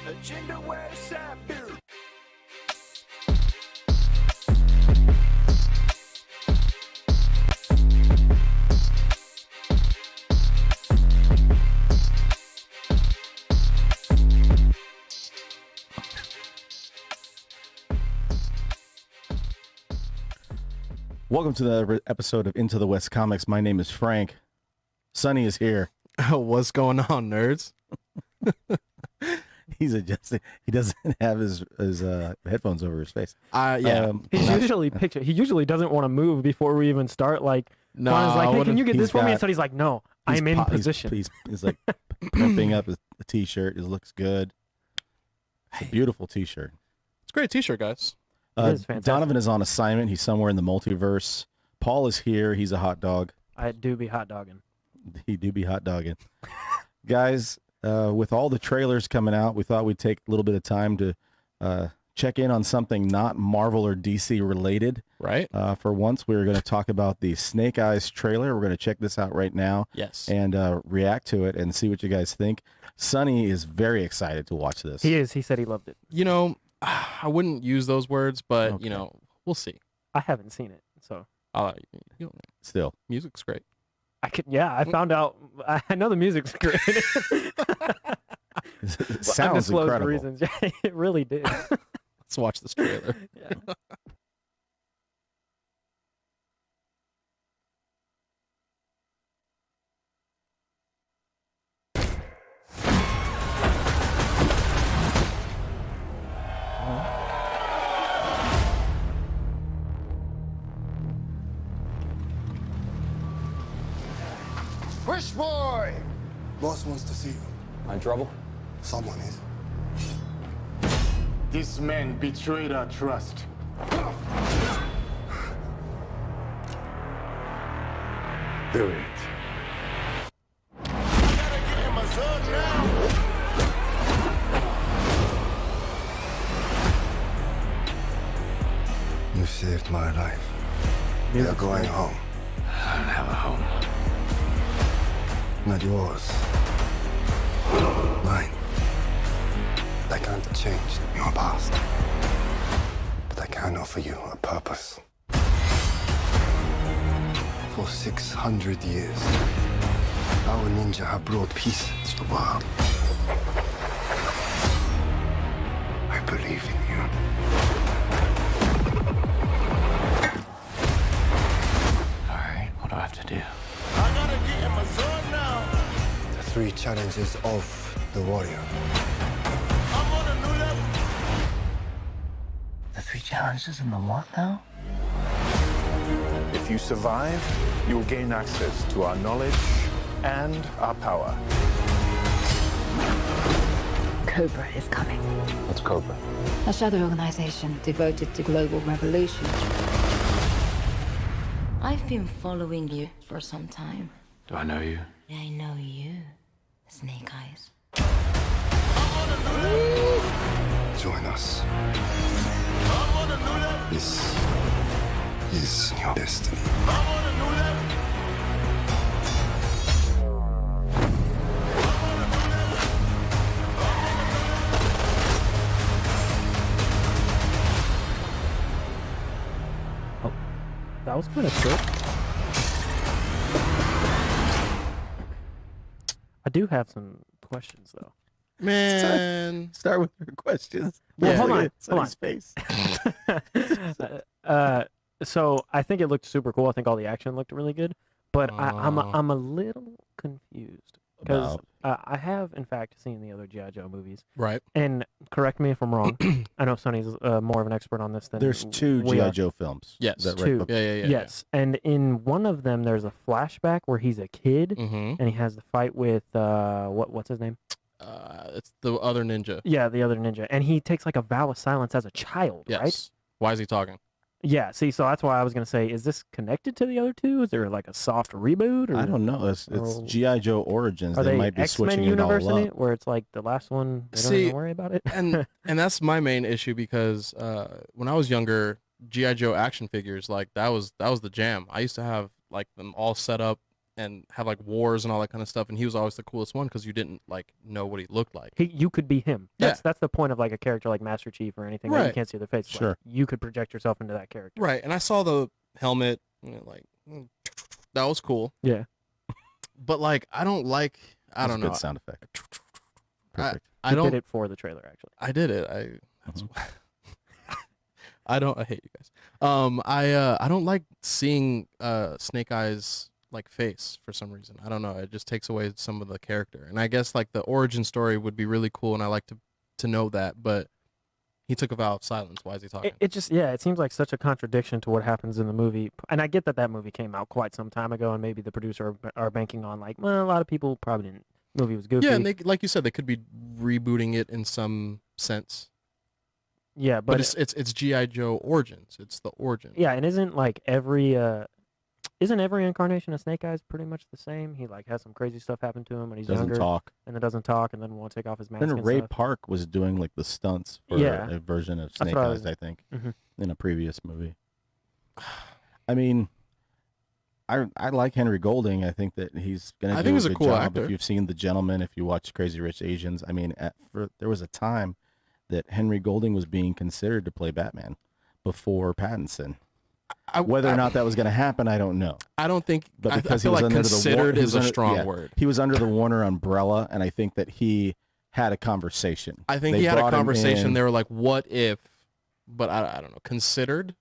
Agenda West Side Beer. Welcome to the episode of Into the West Comics. My name is Frank. Sonny is here. What's going on, nerds? He's adjusting. He doesn't have his headphones over his face. Yeah. He's usually He usually doesn't want to move before we even start. Like, No, Juan's like, hey, can you get he's this for me? got- And so he's like, no, I'm in position. He's like pumping up his t-shirt. It looks good. It's a beautiful t-shirt. It's a great t-shirt, guys. It is fantastic. Donovan is on assignment. He's somewhere in the multiverse. Paul is here. He's a hot dog. I do be hot dogging. He do be hot dogging. Guys, with all the trailers coming out, we thought we'd take a little bit of time to check in on something not Marvel or DC related. Right? For once, we're going to talk about the Snake Eyes trailer. We're going to check this out right now. Yes. And react to it and see what you guys think. Sonny is very excited to watch this. He is. He said he loved it. You know, I wouldn't use those words, but, Okay. you know, we'll see. I haven't seen it, so You know, Still. music's great. I could. Yeah, I found out. I know the music's great. It sounds Undisclosed incredible. reasons. Yeah, it really did. Let's watch this trailer. Yeah. Push boy! Boss wants to see you. In trouble? Someone is. This man betrayed our trust. Do it. You saved my life. You're going home. I don't have a home. Not yours. Mine. I can't change your past. But I can offer you a purpose. For 600 years, our ninja have brought peace to the world. I believe in you. All right, what do I have to do? The three challenges of the warrior. The three challenges in the what now? If you survive, you will gain access to our knowledge and our power. Cobra is coming. What's Cobra? A shadow organization devoted to global revolution. I've been following you for some time. Do I know you? I know you, Snake Eyes. Join us. This is your destiny. That was kind of sick. I do have some questions though. Man. Start with your questions. Well, Yeah. hold on. Sonny's face. So I think it looked super cool. I think all the action looked really good, but I'm a little confused because I have in fact seen the other G.I. Joe movies, Right. and correct me if I'm wrong. I know Sonny's more of an expert on this than There's two we G.I. are. Joe films. Yes. That Two. Yeah. Yes, and in one of them there's a flashback where he's a kid Mm-hmm. and he has the fight with what's his name? It's the other ninja. Yeah, the other ninja, and he takes like a vow of silence as a child, Yes. right? Why is he talking? Yeah, see, so that's why I was gonna say, is this connected to the other two? Is there like a soft reboot? Or I don't know. It's Oh. G.I. Joe Origins. Are They they might be X-Men switching universe it all in up. it, where it's like the last one? They don't See, even worry about it. and that's my main issue because when I was younger, GI Joe action figures, like that was the jam. I used to have like them all set up and have like wars and all that kind of stuff, and he was always the coolest one because you didn't like know what he looked like. You could be him. Yeah. That's the point of like a character like Master Chief or anything. Right. You Right. can't see their face. Sure. Like, you could project yourself into that character. Right, and I saw the helmet, like that was cool. Yeah. But like, I don't like. I That's don't a know. good sound effect. I, Perfect. I He don't. did it for the trailer actually. I did it. That's I don't. I hate you guys. I don't like seeing Snake Eyes like face for some reason. I don't know. It just takes away some of the character. And I guess like the origin story would be really cool, and I like to know that. But he took a vow of silence. Why is he talking? It just it seems like such a contradiction to what happens in the movie. And I get that movie came out quite some time ago, and maybe the producer are banking on like, well, a lot of people probably didn't. The movie was goofy. Yeah, and they, like you said, they could be rebooting it in some sense. Yeah, But it's G.I. Joe Origins. It's the origin. yeah, and isn't like every incarnation of Snake Eyes pretty much the same? He like has some crazy stuff happen to him, and he's Doesn't younger, talk. and then doesn't talk, and then won't take off his mask. Then and Ray stuff. Park was doing like the stunts for Yeah. a version of That's Snake what I Eyes, was- I think, Mhm. in a previous movie. I mean, I like Henry Golding. I think that he's gonna I do think he's a good cool job. actor. If you've seen The Gentleman, if you watch Crazy Rich Asians, I mean, there was a time that Henry Golding was being considered to play Batman before Pattinson. Whether or not that was going to happen, I don't know. I don't think. But I because feel he was like under considered the is a strong word. He was under the Warner umbrella, and I think that he had a conversation. I think They he had a brought him conversation. in. They were like, "What if?" But I don't know. Considered.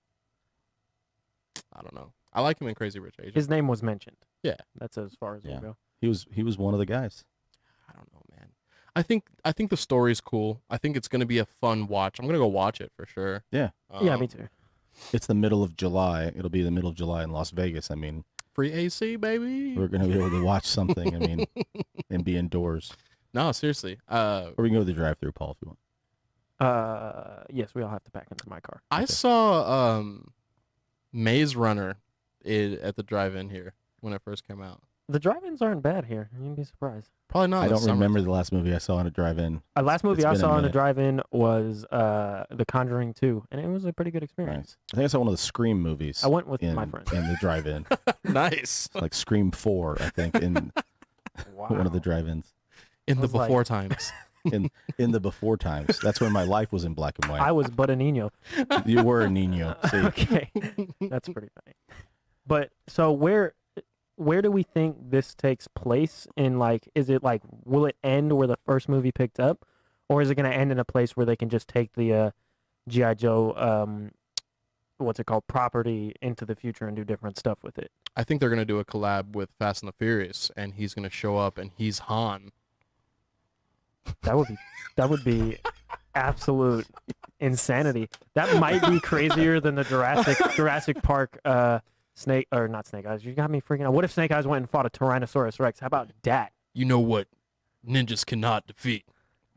I don't know. I like him in Crazy Rich Asians. His name was mentioned. Yeah. That's as far as Yeah. we'll go. He was one of the guys. I don't know, man. I think the story's cool. I think it's gonna be a fun watch. I'm gonna go watch it for sure. Yeah. Yeah, me too. It's the middle of July. It'll be the middle of July in Las Vegas. I mean, Free AC, baby. we're going to be able to watch something. I mean, and be indoors. No, seriously. Or we can go to the drive-through, Paul, if you want. Yes, we all have to pack into my car. I saw Maze Runner at the drive-in here when it first came out. The drive-ins aren't bad here. You'd be surprised. Probably not. I in the don't summer. remember the last movie I saw in a drive-in. Last movie It's I been a saw in a minute. drive-in was The Conjuring 2, and it was a pretty good experience. Nice. I think I saw one of the Scream movies. I went with in, my friends. in the drive-in, Nice. like Scream 4, I think, in Wow. one of the drive-ins. In I the was like- before times. In the before times. That's when my life was in black and white. I was but a Nino. You were a Nino. See, Okay, that's pretty funny. But so where do we think this takes place in, like, is it like, will it end where the first movie picked up, or is it going to end in a place where they can just take the G.I. Joe what's it called, property into the future and do different stuff with it? I think they're gonna do a collab with Fast and the Furious, and he's gonna show up, and he's Han. That would be absolute insanity. That might be crazier than the Jurassic Park Snake, or not Snake Eyes. You got me freaking out. What if Snake Eyes went and fought a Tyrannosaurus Rex? How about that? You know what? Ninjas cannot defeat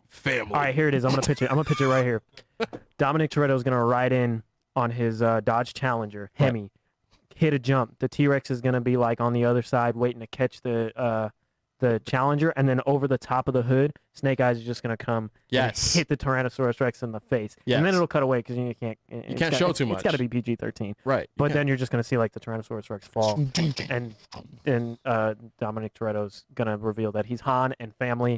family. All right, here it is. I'm gonna pitch it right here. Dominic Toretto is gonna ride in on his Dodge Challenger Hemi, hit a jump. The T-Rex is gonna be like on the other side waiting to catch the Challenger, and then over the top of the hood, Snake Eyes is just gonna come Yes. and hit the Tyrannosaurus Rex in the face, and Yes. then it'll cut away because you can't. You can't show too It's got to much. be PG-13. Right. But then you're just gonna see like the Tyrannosaurus Rex fall, and Dominic Toretto's gonna reveal that he's Han, and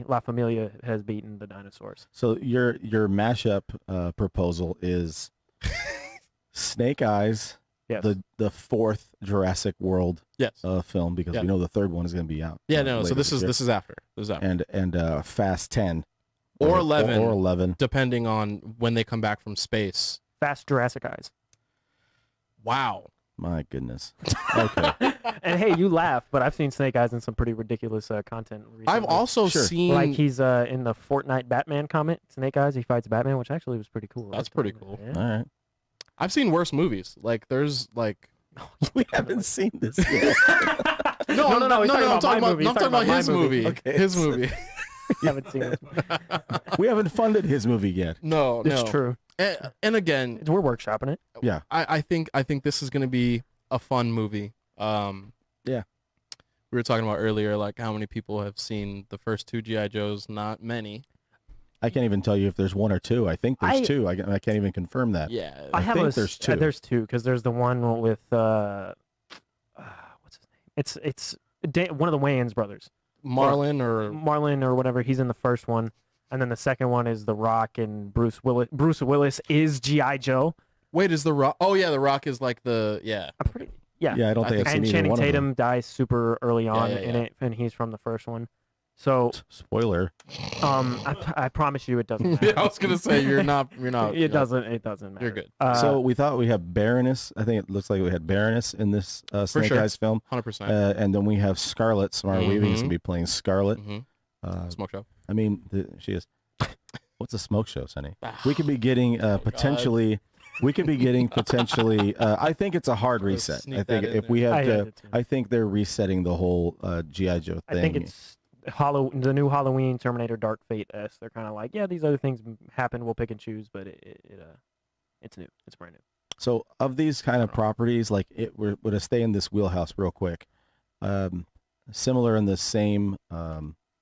La Familia has beaten the dinosaurs. so your mashup proposal is Snake Eyes, Yes. the fourth Jurassic World yes. film, because Yeah. we know the third one is going to be out. Yeah, no. So later this is year. this is after. This is after. and Fast 10 Or 11. or 11. Depending on when they come back from space. Fast Jurassic Eyes. Wow. My goodness. Okay. And hey, you laugh, but I've seen Snake Eyes in some pretty ridiculous content recently. I've also Sure. seen like he's in the Fortnite Batman comic, Snake Eyes. He fights Batman, which actually was pretty cool. That's pretty cool. Yeah. All right. I've seen worse movies. Like there's like We haven't seen this yet. No, I'm talking about He's talking about his my movie. Okay. His movie. You haven't seen it. We haven't funded his movie yet. No, no. It's true. And again, We're workshopping it. Yeah. I think this is going to be a fun movie. Yeah. We were talking about earlier, like how many people have seen the first two G.I. Joes. Not many. I can't even tell you if there's one or two. I think there's two. I can't even confirm that. Yeah. I have think there's two. There's two because there's the one with what's his name? It's One of the Wayans brothers, Marlon or Marlon or whatever. He's in the first one, and then the second one is The Rock and Bruce Willis. Bruce Willis is G.I. Joe. wait, is the Rock? Oh yeah, the Rock is like the I'm pretty. Yeah. Yeah, I don't think I've seen And either Channing one of them. Tatum dies super early on in yeah. it, and he's from the first one. So, Spoiler. I promise you, it doesn't. Yeah, I was gonna say you're not. It doesn't. It doesn't matter. You're good. So we thought we had Baroness. I think it looks like we had Baroness in this Snake sure. Eyes film. 100%. And then we have Scarlett. Samara Weaving is going to be playing Scarlett. Smoke show. I mean, she is. What's a smoke show, Sonny? Ah. We could be getting potentially. We could be getting potentially. I think it's a hard reset. sneak I think that in if we I had had to, it too. I think they're resetting the whole GI Joe thing. I think it's the new Halloween Terminator Dark Fate-esque. They're kind of like, yeah, these other things happen. We'll pick and choose, but it's new. It's brand new. So of these kind of properties, like we're going to stay in this wheelhouse real quick. Similar in the same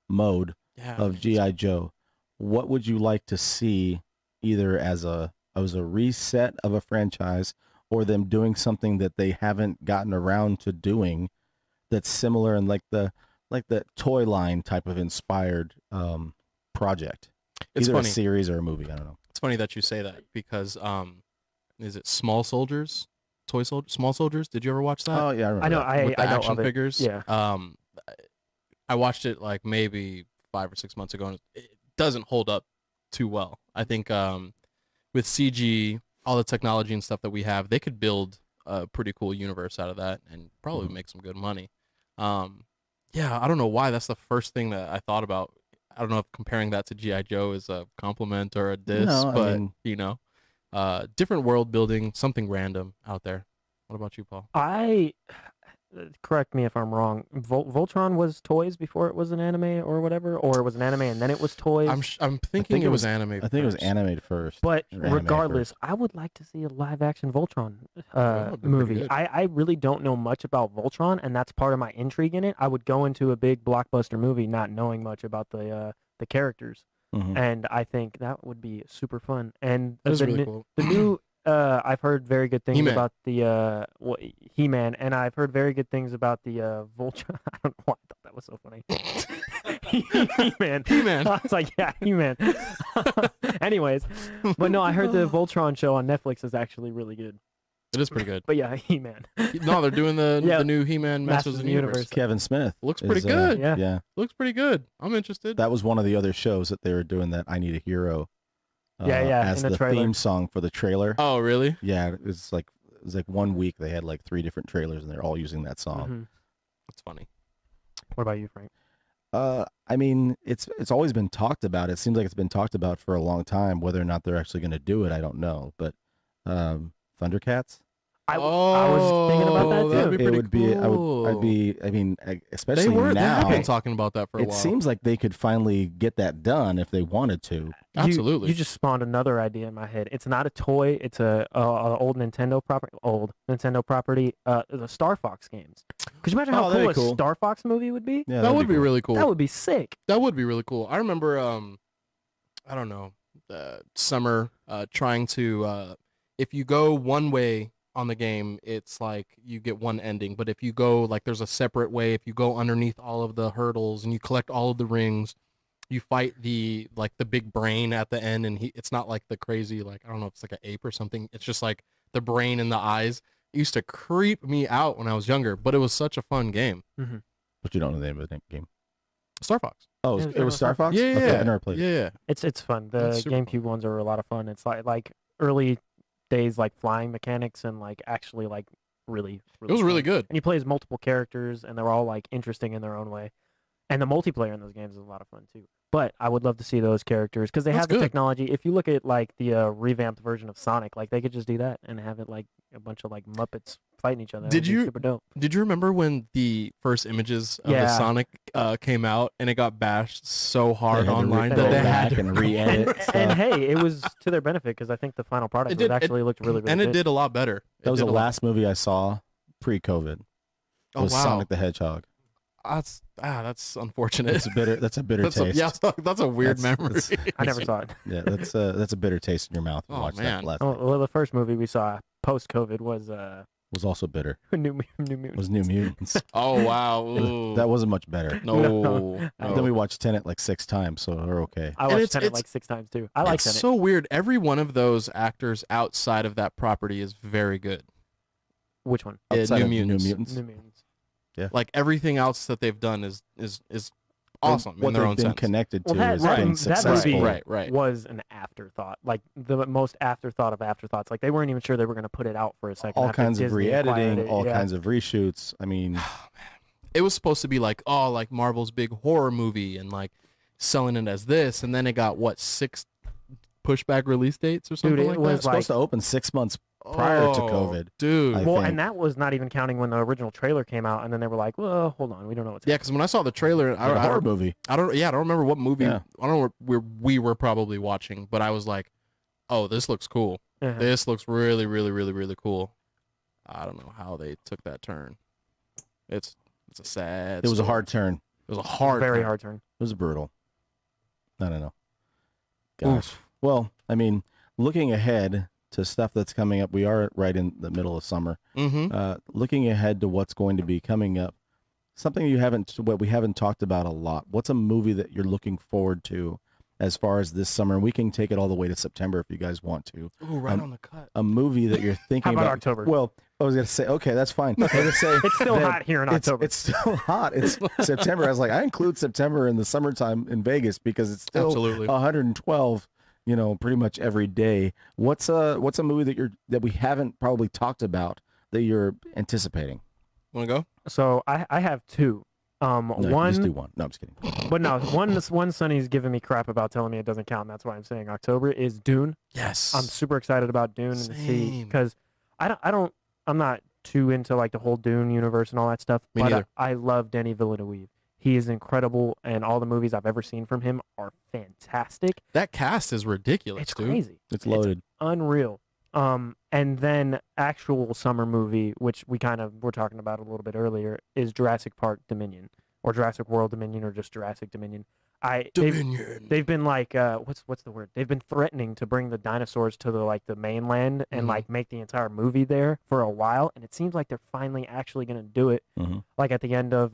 mode Yeah. of GI Joe, what would you like to see either as a reset of a franchise or them doing something that they haven't gotten around to doing that's similar in like the toy line type of inspired project? It's either funny. a series or a movie. I don't know. It's funny that you say that because is it Small Soldiers? Small Soldiers? Did you ever watch that? Oh yeah, I remember. I know. that. With the I know action of it. figures. Yeah. I watched it like maybe 5 or 6 months ago, and it doesn't hold up too well. I think with CG, all the technology and stuff that we have, they could build a pretty cool universe out of that and probably make some good money. Yeah, I don't know why that's the first thing that I thought about. I don't know if comparing that to G.I. Joe is a compliment or a diss, No, I but mean- you know, different world building, something random out there. What about you, Paul? Correct me if I'm wrong. Voltron was toys before it was an anime or whatever, or it was an anime and then it was toys. I'm thinking think it it was was- animated. I think it was first. animated first. But Or anime regardless, first. I would like to see a live action Voltron that would be pretty movie. good. I really don't know much about Voltron, and that's part of my intrigue in it. I would go into a big blockbuster movie not knowing much about the characters, Mhm. and I think that would be super fun. And That is the, really new- cool. the new I've heard very good things He-Man. about the He-Man, and I've heard very good things about the Voltron. I don't know why I thought that was so funny. He-Man. He-Man. I was like, yeah, He-Man. Anyways, but no, I heard the Voltron show on Netflix is actually really good. It is pretty good. But yeah, He-Man. No, they're doing the Yeah. new He-Man Masters of the Universe. Kevin Smith Looks pretty is, good. Yeah. Yeah, Looks pretty good. I'm interested. that was one of the other shows that they were doing. That I Need a Hero. Yeah, As in the trailer. theme song for the trailer. Oh, really? Yeah, it was like 1 week they had like 3 different trailers and they're all using that song. Mhm. That's funny. What about you, Frank? I mean, it's always been talked about. It seems like it's been talked about for a long time. Whether or not they're actually going to do it, I don't know. But Thundercats. I was thinking about that Oh, that'd too. be It pretty would be. cool. I'd be. I mean, They especially were. They have now. been talking about that for a It while. seems like they could finally get that done if they wanted to. Absolutely. You just spawned another idea in my head. It's not a toy. It's a old Nintendo property. The Star Fox games. Could you imagine how Oh, that'd cool be a cool. Star Fox movie would be? Yeah, that would be cool. really cool. That would be sick. That would be really cool. I remember, I don't know, Summer trying to, if you go one way on the game, it's like you get one ending. But if you go, like, there's a separate way. If you go underneath all of the hurdles and you collect all of the rings, you fight the big brain at the end. And it's not like the crazy, like, I don't know if it's like an ape or something. It's just like the brain and the eyes. It used to creep me out when I was younger, but it was such a fun game. But you don't know the name of the game. Star Fox. Oh, Yeah, it was Star Fox. Yeah, Okay, yeah. I never played. it. Yeah. It's fun. The That's super GameCube fun. ones are a lot of fun. It's like early days, like flying mechanics and like actually like really. It was really fun. good. And you play as multiple characters, and they're all like interesting in their own way. And the multiplayer in those games is a lot of fun too. But I would love to see those characters because they That's have the good. technology. If you look at like the revamped version of Sonic, like they could just do that and have it like a bunch of like Muppets fighting each other. Did That'd be you- Super dope. Did you remember when the first images of the Yeah. Sonic came out and it got bashed so hard They had to online go that they back had to and re-edit stuff. And hey, it was to their benefit because I think the final product It did- actually looked really, really and good. it did a lot better. That was It the did a lot- last movie I saw pre-COVID. Oh was wow, Sonic the Hedgehog. that's unfortunate. It's a bitter. That's a bitter That's a, taste. yeah, that's a weird That's- memory. I never saw it. Yeah, that's a bitter taste in your mouth. If you Oh, watch man. that last. Well, the first movie we saw post-COVID was was also bitter. New Mutants. Was New Mutants. Oh wow, Ooh. That wasn't much better. no. No. Then we watched Tenet like 6 times, so we're okay. I And watched it's- Tenet it's- like 6 times too. I like It's Tenet. so weird. Every one of those actors outside of that property is very good. Which one? Outside New of Mutants. New Mutants. New Mutants. Like everything else that they've done is awesome What in their they've own been sense. connected to Well, that, has that, been that successful. movie Right. was an afterthought. Like the most afterthought of afterthoughts. Like they weren't even sure they were going to put it out for a second. All after kinds of Disney acquired re-editing, it. all Yeah. kinds of reshoots. I mean, It was supposed to be like, oh, like Marvel's big horror movie and like selling it as this, and then it got what 6 pushback release dates or something it like was that. it's supposed to open 6 months prior to Oh, COVID. dude. I Well, think. and that was not even counting when the original trailer came out, and then they were like, "Well, hold on, we don't know what's Yeah, because when I saw the trailer, Like a horror movie. I don't remember what movie. Yeah. I don't know where we were probably watching, but I was like, oh, this looks cool. Uh-huh. This looks really, really, really, really cool. I don't know how they took that turn. It's a sad. It was a story. hard turn. It was a hard, very turn. hard turn." It was brutal. I don't know. Gosh. Well, I mean, looking ahead to stuff that's coming up, we are right in the middle of summer. Mm-hmm. Looking ahead to what's going to be coming up, something what we haven't talked about a lot. What's a movie that you're looking forward to as far as this summer? We can take it all the way to September if you guys want to. Ooh, right on the cut. A movie that you're thinking How about October? Well, I was going to say, okay, that's fine. I was gonna say, It's still that hot here in it's- October. It's still hot. It's September. I was like, I include September in the summertime in Vegas because it's still Absolutely. 112, pretty much every day. What's a movie that we haven't probably talked about that you're anticipating? Want to go? So I have 2. No, One, just do one. No, I'm just kidding. but no, one Sonny's giving me crap about telling me it doesn't count, and that's why I'm saying October is Dune. Yes. I'm super excited about Dune and to see Same. because I'm not too into like the whole Dune universe and all that stuff. Me but neither. I love Denis Villeneuve. He is incredible, and all the movies I've ever seen from him are fantastic. That cast is ridiculous, It's dude. crazy. It's loaded. Unreal. And then actual summer movie, which we kind of were talking about a little bit earlier, is Jurassic Park Dominion, or Jurassic World Dominion, or just Jurassic Dominion. Dominion. They've been like, what's the word? They've been threatening to bring the dinosaurs to the mainland and Mhm. like make the entire movie there for a while, and it seems like they're finally actually gonna do it. Mhm. Like at the end of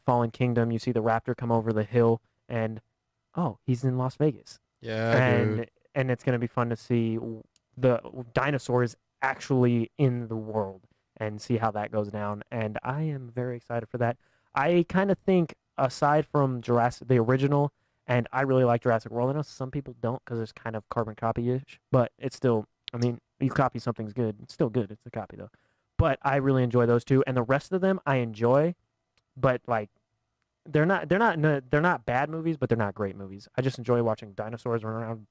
Fallen Kingdom, you see the raptor come over the hill, and oh, he's in Las Vegas, Yeah, dude. and it's gonna be fun to see the dinosaurs actually in the world and see how that goes down. And I am very excited for that. I kind of think, aside from Jurassic, the original, and I really like Jurassic World. I know some people don't because it's kind of carbon copy-ish, but it's still, I mean, you copy something's good. It's still good. It's a copy though. But I really enjoy those two, and the rest of them I enjoy, but like they're not bad movies, but they're not great movies. I just enjoy watching dinosaurs run around.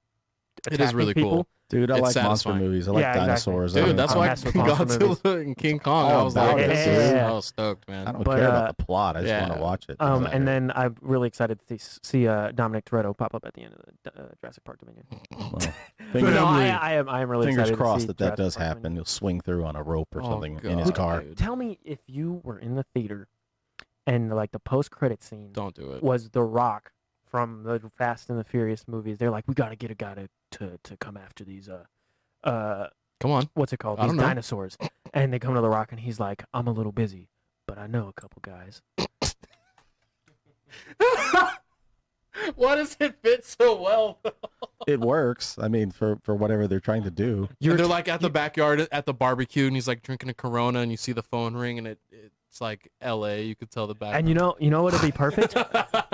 It is attacking really people. cool. Dude, I It's like satisfying. monster movies. I like Yeah, exactly. dinosaurs. I Dude, mean, that's I why mess with monster movies. Godzilla and King Kong. All I was about like, it, this dude. is, I was stoked, man. I don't But, care about the plot. I just yeah. want to watch it. And then I'm really excited to see Dominic Toretto pop up at the end of the Jurassic Park Dominion. Well, But fingers, no, I am really fingers excited crossed to see that Jurassic does Park happen. Dominion. He'll swing through on a rope or Oh, something in his God, car. dude. Tell me if you were in the theater and like the post-credit scene Don't do it. was The Rock from the Fast and the Furious movies. They're like, we got to get a guy to come after these Come on. what's it called? I These don't know. dinosaurs. And they come to The Rock and he's like, I'm a little busy, but I know a couple guys. Why does it fit so well? It works. I mean, for whatever they're trying to do. They're like at the backyard at the barbecue, and he's like drinking a Corona, and you see the phone ring, and it's like L.A. You could tell the back. And you know what would be perfect?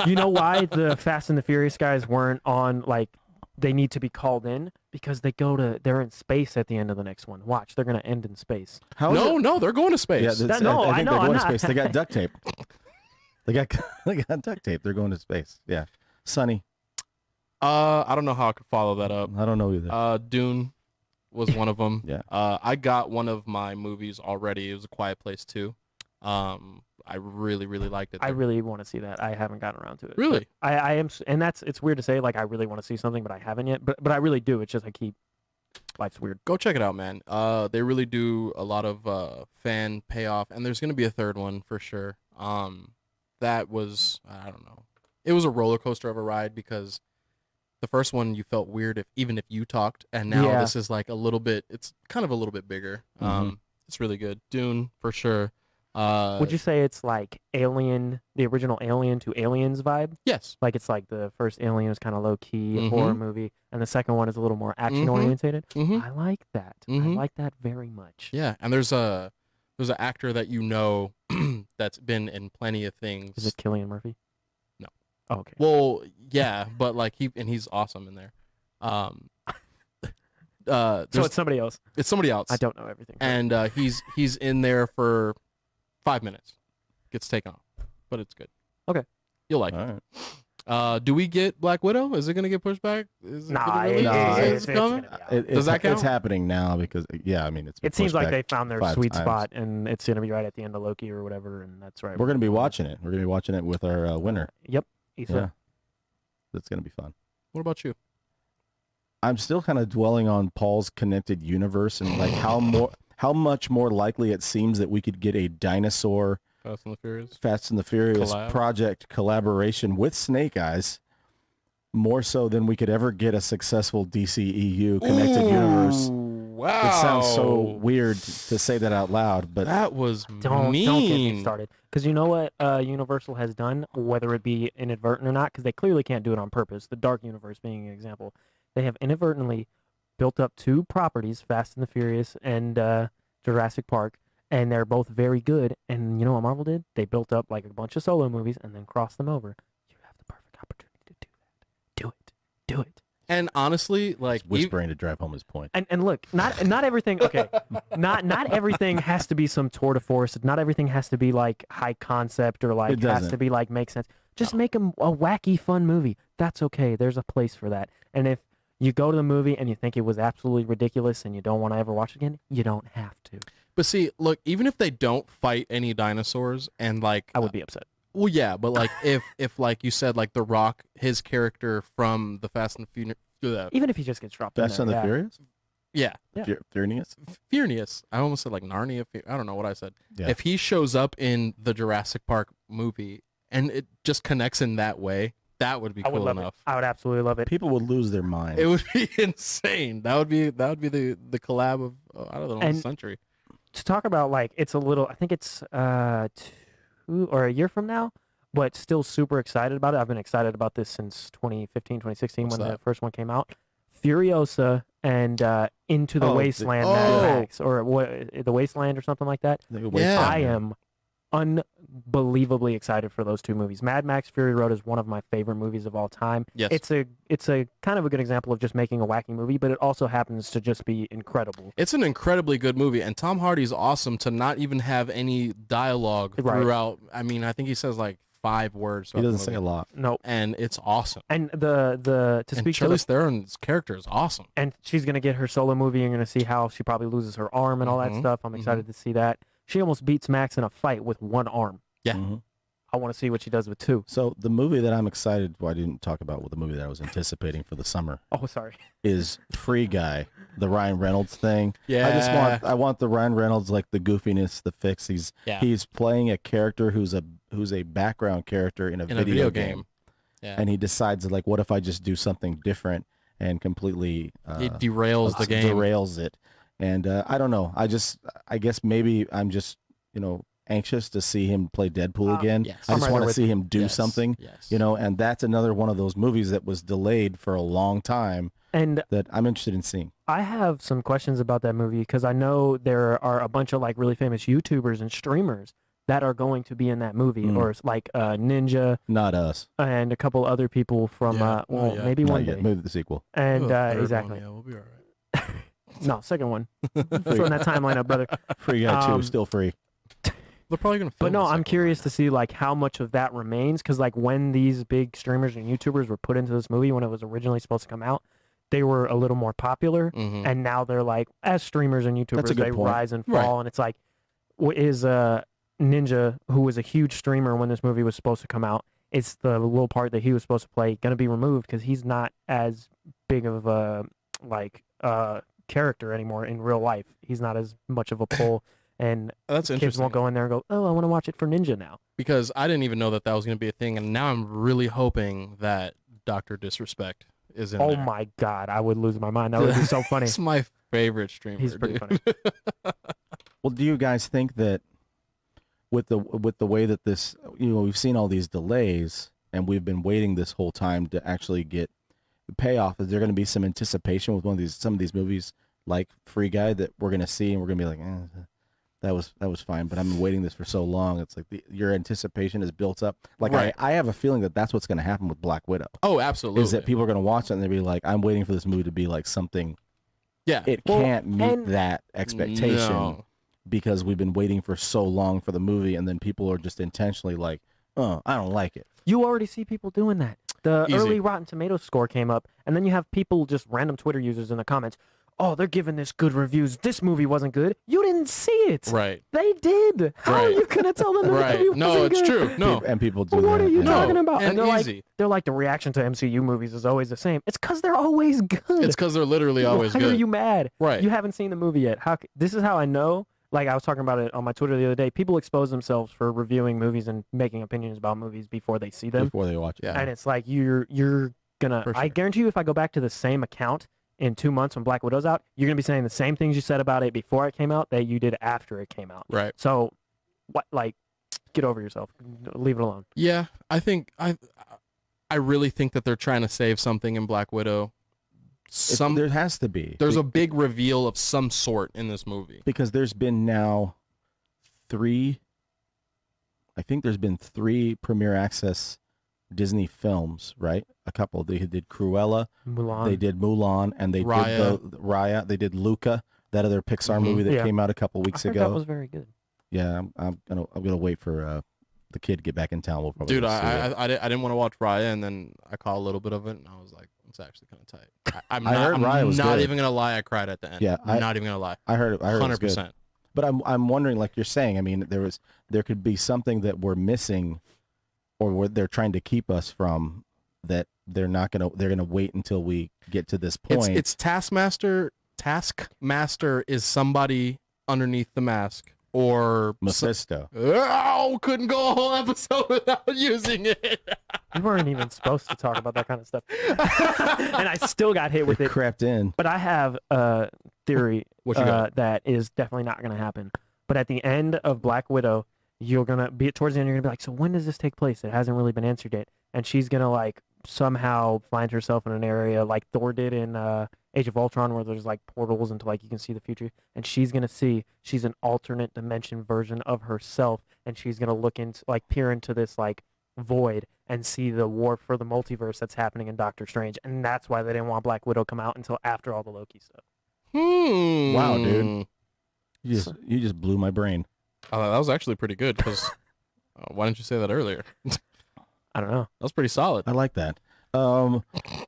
You know why the Fast and the Furious guys weren't on, like, they need to be called in? Because they're in space at the end of the next one. Watch, they're going to end in space. How is no, it- no, they're going to space. Yeah, that's- No, I I think know, they're I'm going to not- space. They got duct tape. They got duct tape. They're going to space. Yeah. Sonny, I don't know how I could follow that up. I don't know either. Dune was one of them. Yeah. I got one of my movies already. It was A Quiet Place 2. I really, really liked it. I really want to see that. I haven't gotten around to it. Really? But I am, and it's weird to say, like, I really want to see something, but I haven't yet. But I really do. It's just life's weird. Go check it out, man. They really do a lot of fan payoff, and there's gonna be a third one for sure. That was, I don't know. It was a roller coaster of a ride because the first one you felt weird even if you talked, and now Yeah. this is like a little bit. It's kind of a little bit bigger. Mhm. It's really good. Dune for sure. Would you say it's like Alien, the original Alien to Aliens vibe? Yes. Like it's like the first Alien was kind of low key Mhm. horror movie, and the second one is a little more action orientated. Mhm. I like that. I Mhm. like that very much. Yeah, and there's an actor that you know that's been in plenty of things. Is it Cillian Murphy? No. Oh, okay. Well, yeah, but like he's awesome in there. So it's somebody else. It's somebody else. I don't know everything. And he's in there for 5 minutes, gets taken off, but it's good. Okay. You'll like All it. right. Do we get Black Widow? Is it gonna get pushed back? Is it Nah, gonna really- Nah, is it coming? gonna be out. It's, Does that count? It's happening now because yeah, I mean it's. been It seems pushed like back they found their 5 sweet times. spot, and it's gonna be right at the end of Loki or whatever, and that's right. We're gonna be watching it. We're gonna be watching it with our winner. Yep. Issa. Yeah, that's gonna be fun. What about you? I'm still kind of dwelling on Paul's connected universe and like how much more likely it seems that we could get a dinosaur Fast and the Furious. Fast and the Furious Collab? project collaboration with Snake Eyes, more so than we could ever get a successful DCEU connected universe. Wow. It sounds so weird to say that out loud, but That was Don't mean. get me started. Because you know what Universal has done, whether it be inadvertent or not, because they clearly can't do it on purpose. The Dark Universe being an example, they have inadvertently built up 2 properties, Fast and the Furious and Jurassic Park, and they're both very good. And you know what Marvel did? They built up like a bunch of solo movies and then crossed them over. You have the perfect opportunity to do that. Do it. Do it. And honestly, like whispering to drive home his point. And look, not everything. Okay, not everything has to be some tour de force. Not everything has to be like high concept or like It has doesn't. to be like make sense. Just make a wacky, fun movie. That's okay. There's a place for that. And if you go to the movie and you think it was absolutely ridiculous and you don't want to ever watch it again, you don't have to. But see, look, even if they don't fight any dinosaurs and like I would be upset. well, yeah, but like if like you said, like The Rock, his character from the Fast and Furious, Even if he just gets dropped Fast in and there, the Furious? Yeah. Furious? Furious. I almost said like Narnia. I don't know what I said. Yeah. If he shows up in the Jurassic Park movie and it just connects in that way, that would be I would cool love enough. it. I would absolutely love it. People would lose their minds. It would be insane. That would be the collab of I don't know And- the century. To talk about like it's a little. I think it's 2 or a year from now, but still super excited about it. I've been excited about this since 2015, 2016 What's when the that? first one came out. Furiosa and Into the Oh, Wasteland, oh. Mad Max, or what, the Wasteland or something like that. Yeah. I am unbelievably excited for those 2 movies. Mad Max Fury Road is one of my favorite movies of all time. Yes. It's a kind of a good example of just making a wacky movie, but it also happens to just be incredible. It's an incredibly good movie, and Tom Hardy's awesome to not even have any dialogue Right. throughout. I mean, I think he says like 5 words. He throughout the doesn't say a movie. lot. No, And it's awesome. and to And speak to the Charlize Theron's character is awesome. and she's gonna get her solo movie. You're gonna see how she probably loses her arm and all that Mhm, stuff. I'm excited to see that. She almost beats Max in a fight with 1 arm. Yeah. Mhm. I want to see what she does with 2. So the movie that I'm excited, well, I didn't talk about the movie that I was anticipating for the summer Oh, sorry. is Free Guy, the Ryan Reynolds thing. Yeah. I want the Ryan Reynolds, like the goofiness, the fix. Yeah. He's playing a character who's a background character in a video game. Yeah. And he decides like, what if I just do something different and completely He derails the game. derails it. And I don't know. I guess maybe I'm just anxious to see him play Deadpool again. yes. I I'm just right want there to with see him do Yes, something. yes. And that's another one of those movies that was delayed for a long time And that I'm interested in seeing. I have some questions about that movie because I know there are a bunch of like really famous YouTubers and streamers that are going to be in that movie, Mm. or like Ninja Not us. and a couple other people from Yeah, not yet. maybe Not one yet. day. Maybe the sequel. And Oh, third one, exactly. yeah, we'll be all right. No, second one. Throwing that timeline up, brother. Free Guy 2, Um, still free. They're probably gonna. But film no, the I'm second one curious right to see like how much of that remains because like when these big streamers and YouTubers were put into this movie when it was originally supposed to come out, they were a little more popular, now. Mhm. and now they're like as streamers and YouTubers That's a good they point. rise and Right. fall, and it's like is Ninja, who was a huge streamer when this movie was supposed to come out, it's the little part that he was supposed to play going to be removed because he's not as big of a character anymore in real life. He's not as much of a pull. And That's kids interesting. won't go in there and go, oh, I want to watch it for Ninja now. Because I didn't even know that was going to be a thing, and now I'm really hoping that Dr. Disrespect is in Oh there. my God, I would lose my mind. That would be so funny. It's my favorite streamer. He's pretty dude. funny. Well, do you guys think that with the way that this, we've seen all these delays and we've been waiting this whole time to actually get the payoff, is there going to be some anticipation with some of these movies like Free Guy that we're going to see and we're going to be like, that was fine, but I've been waiting this for so long. It's like your anticipation is built up. Like Right. I have a feeling that that's what's going to happen with Black Widow. Oh, absolutely. Is that people are going to watch it and they'll be like, I'm waiting for this movie to be like something. Yeah. It Well, can't meet and- that expectation No. because we've been waiting for so long for the movie, and then people are just intentionally like, I don't like it. You already see people doing that. The Easy. early Rotten Tomatoes score came up, and then you have people, just random Twitter users in the comments, oh, they're giving this good reviews. This movie wasn't good. You didn't see it. Right. They did. How are Right. you going to tell them the Right. movie No, wasn't it's good? true. No. And people do Well, what that. are you yeah. talking about? and they're easy. like the reaction to MCU movies is always the same. It's because they're always good. It's because they're literally always Why good. are you mad? Right. You haven't seen the movie yet. This is how I know. Like I was talking about it on my Twitter the other day. People expose themselves for reviewing movies and making opinions about movies before they see them. Before they watch it. Yeah. And it's like you're gonna. For I sure. guarantee you, if I go back to the same account in 2 months when Black Widow's out, you're gonna be saying the same things you said about it before it came out that you did after it came out. Right. So, what? Like, get over yourself. Leave it alone. Yeah. I think I really think that they're trying to save something in Black Widow. There has to be. There's a big reveal of some sort in this movie. Because there's been now three Premier Access Disney films, right? A couple. They did Cruella, Mulan. they did Mulan, and they Raya. did Raya. They did Luca, that other Pixar Mhm. movie that Yeah. came out a couple weeks I heard ago. that was very good. Yeah, I'm gonna wait for the kid to get back in town. We'll probably Dude, go see it. I didn't want to watch Raya, and then I caught a little bit of it, and I was like, it's actually kind of tight. I'm I heard Raya was not good. even gonna lie, I cried at the end. Yeah, I'm not even gonna lie. I heard it was 100%. good. But I'm wondering, like you're saying, I mean, there could be something that we're missing, or where they're trying to keep us from, that they're gonna wait until we get to this point. It's Taskmaster. Taskmaster is somebody underneath the mask, or Mephisto. Oh, couldn't go a whole episode without using it. We weren't even supposed to talk about that kind of stuff, and I still got hit with It it. crept in. But I have a theory What you got? that is definitely not going to happen. But at the end of Black Widow, you're going to be towards the end, you're going to be like, so when does this take place? It hasn't really been answered yet. And she's going to like somehow find herself in an area like Thor did in Age of Ultron, where there's like portals into like you can see the future. And she's going to see she's an alternate dimension version of herself. And she's going to look into like peer into this like void and see the war for the multiverse that's happening in Doctor Strange. And that's why they didn't want Black Widow come out until after all the Loki stuff. Wow, dude. You just blew my brain. That was actually pretty good, because why didn't you say that earlier? I don't know. That was pretty solid. I like that.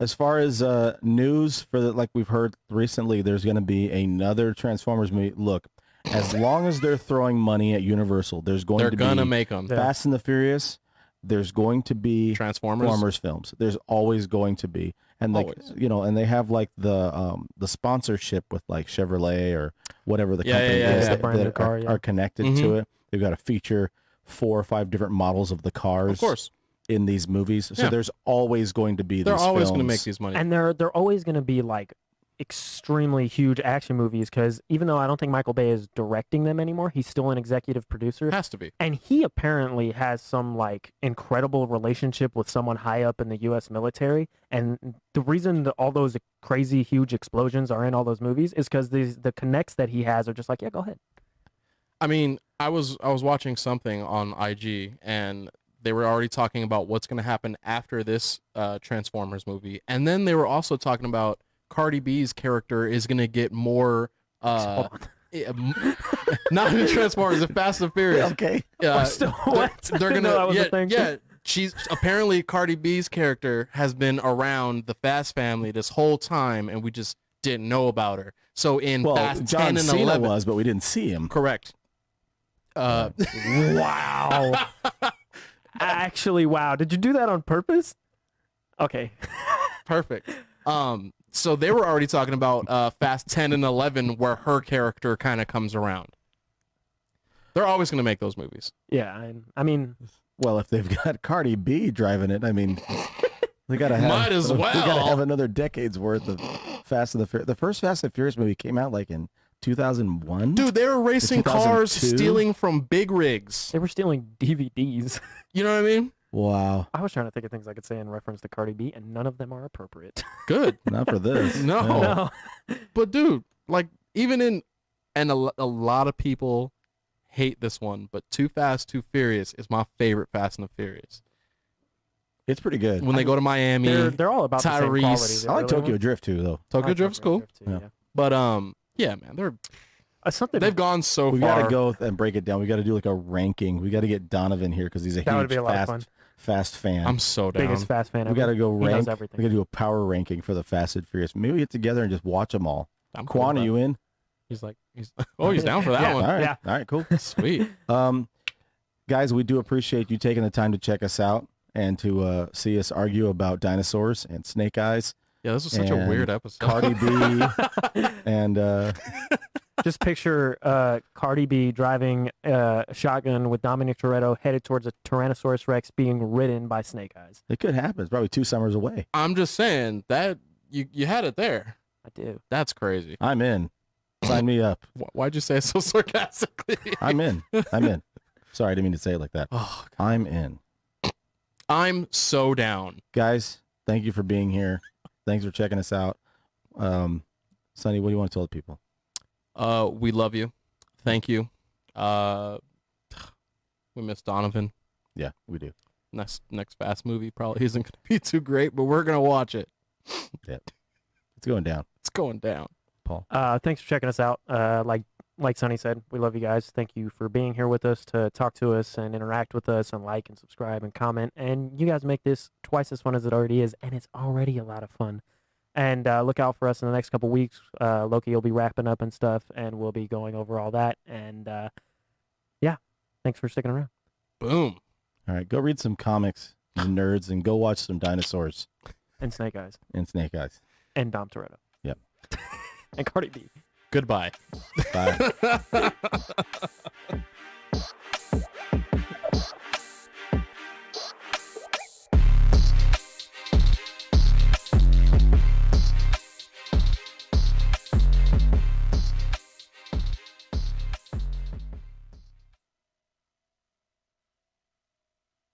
As far as news for like we've heard recently, there's going to be another Transformers movie. Look, as long as they're throwing money at Universal, there's going They're to gonna be make them. Fast and the Furious. There's going to be Transformers. films. There's always going to be, and like Always. and they have like the sponsorship with like Chevrolet or whatever the Yeah, company yeah, is yeah. that, Brand new that car, are, yeah. are connected Mhm. to it. They've got to feature 4 or 5 different models of the cars. Of course. In these movies, so Yeah. there's always going to be. They're these always going to films. make these money. And they're always going to be like extremely huge action movies, because even though I don't think Michael Bay is directing them anymore, he's still an executive producer. It has to be. And he apparently has some like incredible relationship with someone high up in the U.S. military. And the reason that all those crazy huge explosions are in all those movies is because the connects that he has are just like, yeah, go ahead. I mean, I was watching something on IG, and they were already talking about what's going to happen after this Transformers movie. And then they were also talking about Cardi B's character is going to get more Hold on. not in Transformers, the Fast and Furious. Okay. What? They're I didn't know gonna that was a thing. yeah. She's apparently Cardi B's character has been around the Fast family this whole time, and we just didn't know about her. So in Well, Fast John 10 and Cena 11, was, but we didn't see him. correct. Wow. Actually, wow. Did you do that on purpose? Okay. Perfect. So they were already talking about Fast 10 and 11, where her character kind of comes around. They're always going to make those movies. Yeah. I mean, Well, if they've got Cardi B driving it, I mean, they gotta have. Might as They gotta well. have another decade's worth of Fast and the Furious. The first Fast and Furious movie came out like in 2001. Dude, they were racing cars, 2002? stealing from big rigs. They were stealing DVDs. You know what I mean? Wow. I was trying to think of things I could say in reference to Cardi B, and none of them are appropriate. Good. Not for this. No. Yeah. No. But dude, like even in, and a lot of people hate this one, but Too Fast, Too Furious is my favorite Fast and the Furious. It's pretty good. When they go to Miami, They're all about the same Tyrese. quality. They I like really Tokyo are. Drift too, though. I Tokyo like Drift's cool. Drift too, Yeah. yeah. But yeah, man, Something they've gone so We far. got to go and break it down. We got to do like a ranking. We got to get Donovan here because he's a That would huge be a lot of fun. fast fan. I'm so down. biggest Fast fan we ever. got to go He knows rank. We everything. got to do a power ranking for the Fast and Furious. Maybe we get together and just watch them all. I'm cool Quan, with are that. you in? He's down for that Yeah. one. All right. Yeah. All right. Cool. Sweet. Guys, we do appreciate you taking the time to check us out and to see us argue about dinosaurs and snake eyes, Yeah, this was such a And weird episode. Cardi B, and Just picture Cardi B driving a shotgun with Dominic Toretto headed towards a Tyrannosaurus Rex being ridden by Snake Eyes. it could happen. It's probably 2 summers away. I'm just saying that you had it there. I do. That's crazy. I'm in. Sign me up. Why'd you say it so sarcastically? I'm in. I'm in. Sorry, I didn't mean to say it like that. Oh, I'm in. I'm so down. Guys, thank you for being here. Thanks for checking us out. Sonny, what do you want to tell the people? We love you. Thank you. We miss Donovan. Yeah, we do. Next Fast movie probably isn't going to be too great, but we're going to watch it. It's going down. It's going down. Paul. Thanks for checking us out. Like Sonny said, we love you guys. Thank you for being here with us to talk to us and interact with us and like and subscribe and comment. And you guys make this twice as fun as it already is, and it's already a lot of fun. And look out for us in the next couple weeks. Loki will be wrapping up and stuff, and we'll be going over all that. And yeah, thanks for sticking around. Boom. All right, go read some comics, you nerds, and go watch some dinosaurs And Snake Eyes. and Snake Eyes. And Dom Toretto. Yep. And Cardi B. Goodbye. Bye.